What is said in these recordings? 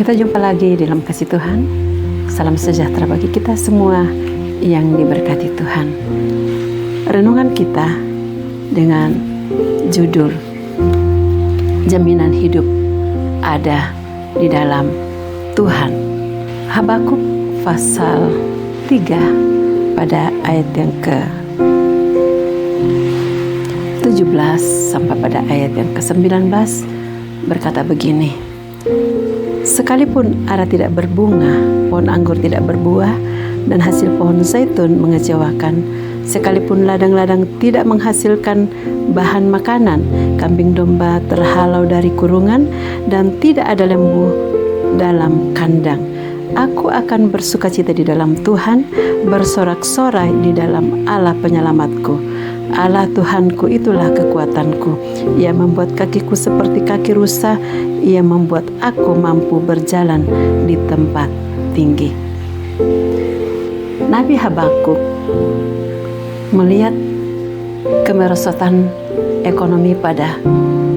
Kita jumpa lagi dalam kasih Tuhan. Salam sejahtera bagi kita semua yang diberkati Tuhan. Renungan kita dengan judul Jaminan Hidup Ada di Dalam Tuhan. Habakuk pasal 3 pada ayat yang ke-17 sampai pada ayat yang ke-19 berkata begini: sekalipun ara tidak berbunga, pohon anggur tidak berbuah, dan hasil pohon zaitun mengecewakan, sekalipun ladang-ladang tidak menghasilkan bahan makanan, kambing domba terhalau dari kurungan, dan tidak ada lembu dalam kandang, aku akan bersukacita di dalam Tuhan, bersorak-sorai di dalam Allah penyelamatku. Allah Tuhanku itulah kekuatanku. Ia membuat kakiku seperti kaki rusa. Ia membuat aku mampu berjalan di tempat tinggi. Nabi Habakuk melihat kemerosotan ekonomi pada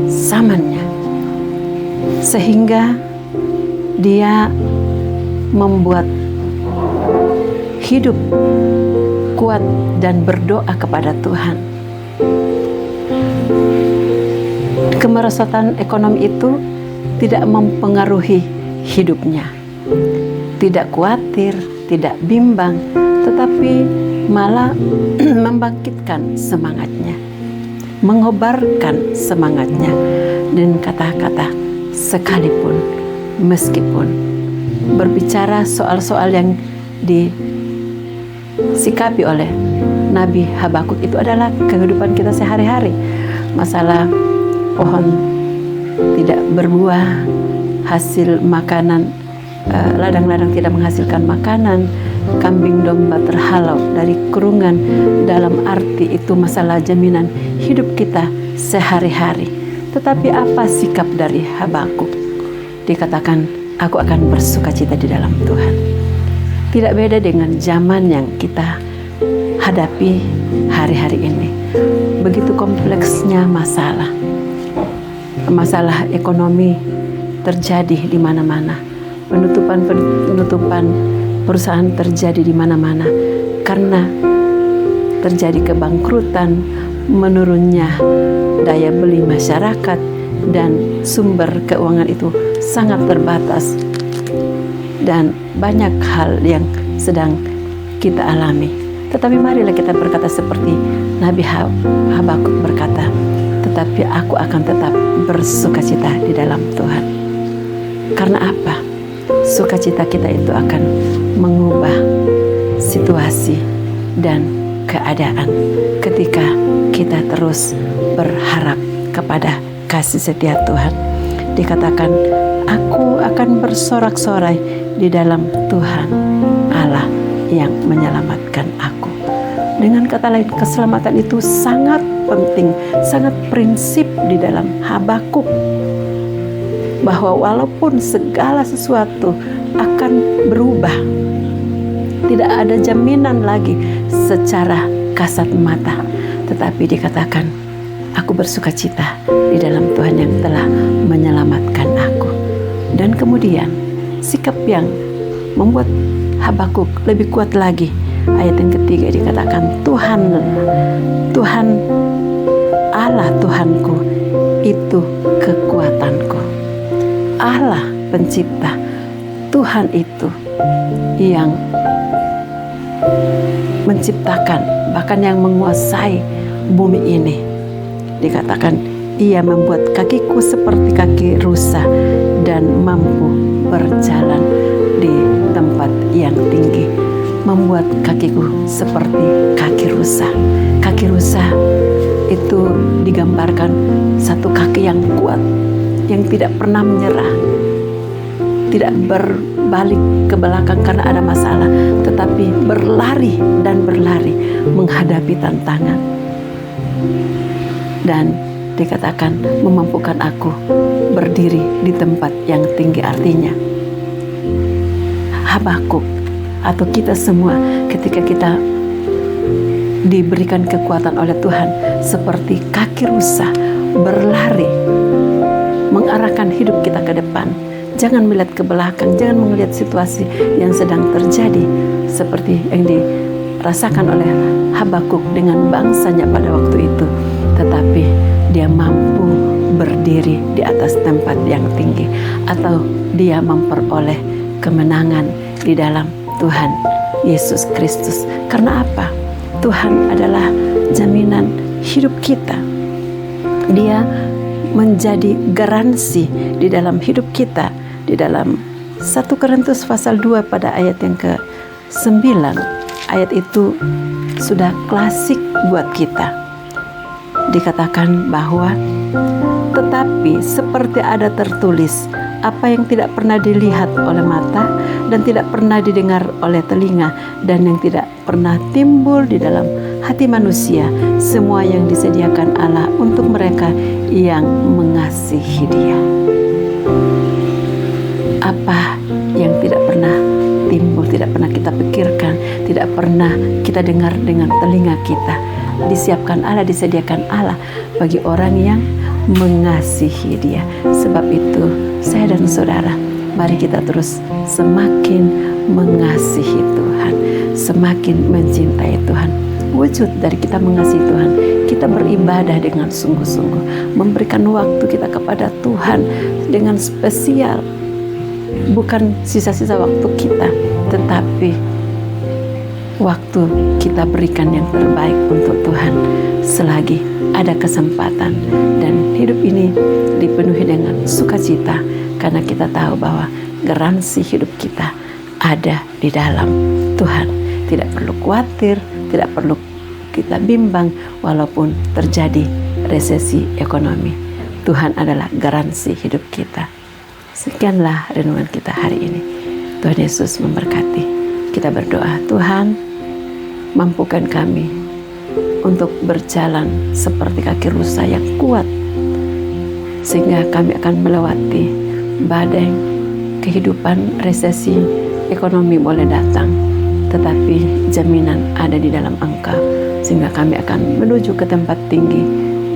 zamannya, sehingga dia membuat hidup kuat dan berdoa kepada Tuhan. Kemerosotan ekonomi itu tidak mempengaruhi hidupnya, tidak khawatir, tidak bimbang, tetapi malah membangkitkan semangatnya, mengobarkan semangatnya dengan kata-kata sekalipun, meskipun. Berbicara soal-soal yang disikapi oleh Nabi Habakuk itu adalah kehidupan kita sehari-hari. Masalah pohon tidak berbuah, hasil makanan, ladang-ladang tidak menghasilkan makanan, kambing domba terhalau dari kurungan. Dalam arti itu masalah jaminan hidup kita sehari-hari. Tetapi apa sikap dari Habakuk? Dikatakan, aku akan bersukacita di dalam Tuhan. Tidak beda dengan zaman yang kita hadapi hari-hari ini. Begitu kompleksnya masalah ekonomi terjadi di mana-mana. Penutupan perusahaan terjadi di mana-mana karena terjadi kebangkrutan, menurunnya daya beli masyarakat, dan sumber keuangan itu sangat terbatas, dan banyak hal yang sedang kita alami. Tetapi marilah kita berkata seperti Nabi Habakuk berkata, tetapi aku akan tetap bersukacita di dalam Tuhan. Karena apa? Sukacita kita itu akan mengubah situasi dan keadaan ketika kita terus berharap kepada kasih setia Tuhan. Dikatakan, aku akan bersorak-sorai di dalam Tuhan Allah yang menyelamatkan aku. Dengan kata lain, keselamatan itu sangat penting, sangat prinsip di dalam Habakuk, bahwa walaupun segala sesuatu akan berubah, tidak ada jaminan lagi secara kasat mata, tetapi dikatakan, aku bersukacita di dalam Tuhan yang telah menyelamatkan aku. Dan kemudian sikap yang membuat Habakuk lebih kuat lagi. Ayat yang ketiga dikatakan, Tuhan Allah Tuhanku itu kekuatanku. Allah pencipta, Tuhan itu yang menciptakan, bahkan yang menguasai bumi ini. Dikatakan, ia membuat kakiku seperti kaki rusa dan mampu berjalan di tempat yang tinggi. Membuat kakiku seperti kaki rusa. Kaki rusa itu digambarkan satu kaki yang kuat, yang tidak pernah menyerah, tidak berbalik ke belakang karena ada masalah, tetapi berlari dan berlari menghadapi tantangan. Dan dikatakan memampukan aku berdiri di tempat yang tinggi. Artinya Habakuk atau kita semua ketika kita diberikan kekuatan oleh Tuhan seperti kaki rusa berlari mengarahkan hidup kita ke depan, Jangan melihat ke belakang, jangan melihat situasi yang sedang terjadi seperti yang dirasakan oleh Habakuk dengan bangsanya pada waktu itu. Tetapi dia mampu berdiri di atas tempat yang tinggi, atau dia memperoleh kemenangan di dalam Tuhan Yesus Kristus. Karena apa? Tuhan adalah jaminan hidup kita. Dia menjadi garansi di dalam hidup kita. Di dalam 1 Korintus pasal 2 pada ayat yang ke-9, ayat itu sudah klasik buat kita. Dikatakan bahwa tetapi seperti ada tertulis, apa yang tidak pernah dilihat oleh mata dan tidak pernah didengar oleh telinga dan yang tidak pernah timbul di dalam hati manusia, semua yang disediakan Allah untuk mereka yang mengasihi Dia. Apa yang tidak pernah timbul, tidak pernah kita pikirkan, tidak pernah kita dengar dengan telinga kita, disiapkan Allah, disediakan Allah bagi orang yang mengasihi Dia. Sebab itu saya dan saudara, mari kita terus semakin mengasihi Tuhan, semakin mencintai Tuhan. Wujud dari kita mengasihi Tuhan, kita beribadah dengan sungguh-sungguh, memberikan waktu kita kepada Tuhan dengan spesial. Bukan sisa-sisa waktu kita, tetapi waktu kita berikan yang terbaik untuk Tuhan selagi ada kesempatan. Dan hidup ini dipenuhi dengan sukacita karena kita tahu bahwa garansi hidup kita ada di dalam Tuhan. Tidak perlu khawatir, tidak perlu kita bimbang walaupun terjadi resesi ekonomi. Tuhan adalah garansi hidup kita. Sekianlah renungan kita hari ini. Tuhan Yesus memberkati. Kita berdoa, Tuhan, mampukan kami untuk berjalan seperti kaki rusa yang kuat, sehingga kami akan melewati badai kehidupan. Resesi ekonomi boleh datang, tetapi jaminan ada di dalam Engkau, sehingga kami akan menuju ke tempat tinggi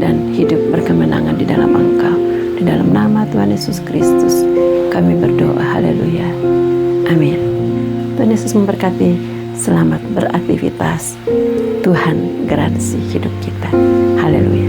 dan hidup berkemenangan di dalam Engkau. Di dalam nama Tuhan Yesus Kristus kami berdoa, haleluya, amin. Tuhan Yesus memberkati. Selamat beraktivitas. Tuhan garansi hidup kita, haleluya.